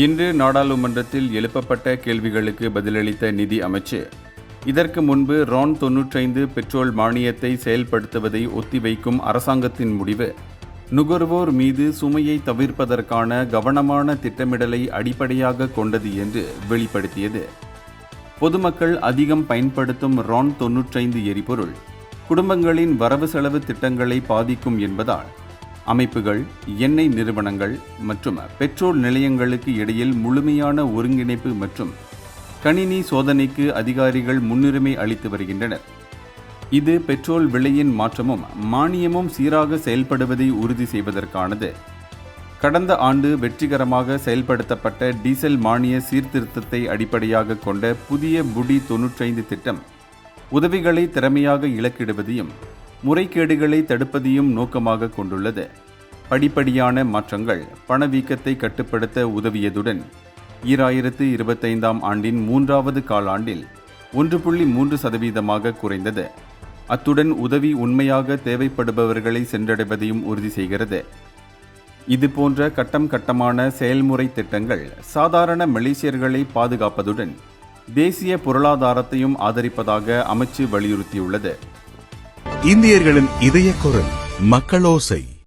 இன்று நாடாளுமன்றத்தில் எழுப்பப்பட்ட கேள்விகளுக்கு பதிலளித்த நிதி அமைச்சு, இதற்கு முன்பு RON 95 பெட்ரோல் மானியத்தை செயல்படுத்துவதை ஒத்திவைக்கும் அரசாங்கத்தின் முடிவு நுகர்வோர் மீது சுமையை தவிர்ப்பதற்கான கவனமான திட்டமிடலை அடிப்படையாக கொண்டது என்று வெளிப்படுத்தியது. பொதுமக்கள் அதிகம் பயன்படுத்தும் RON 95 எரிபொருள் குடும்பங்களின் வரவு செலவு திட்டங்களை பாதிக்கும் என்பதால் அமைப்புகள், எண்ணெய் நிறுவனங்கள் மற்றும் பெட்ரோல் நிலையங்களுக்கு இடையில் முழுமையான ஒருங்கிணைப்பு மற்றும் கணினி சோதனைக்கு அதிகாரிகள் முன்னுரிமை அளித்து வருகின்றனர். இது பெட்ரோல் விலையின் மாற்றமும் மானியமும் சீராக செயல்படுவதை உறுதி செய்வதற்கானது. கடந்த ஆண்டு வெற்றிகரமாக செயல்படுத்தப்பட்ட டீசல் மானிய சீர்திருத்தத்தை அடிப்படையாக கொண்ட புதிய புடி 95 திட்டம் உதவிகளை திறமையாக இலக்கிடுவதையும் முறைகேடுகளை தடுப்பதையும் நோக்கமாக கொண்டுள்ளது. படிப்படியான மாற்றங்கள் பணவீக்கத்தை கட்டுப்படுத்த உதவியதுடன் 2025ஆம் ஆண்டின் 3வது காலாண்டில் 1.3% குறைந்தது. அத்துடன் உதவி உண்மையாக தேவைப்படுபவர்களை சென்றடைவதையும் உறுதி செய்கிறது. இதுபோன்ற கட்டம் கட்டமான செயல்முறை திட்டங்கள் சாதாரண மலேசியர்களை பாதுகாப்பதுடன் தேசிய பொருளாதாரத்தையும் ஆதரிப்பதாக அமைச்சு வலியுறுத்தியுள்ளது. இந்தியர்களின் இதய குரல் மக்களோசை.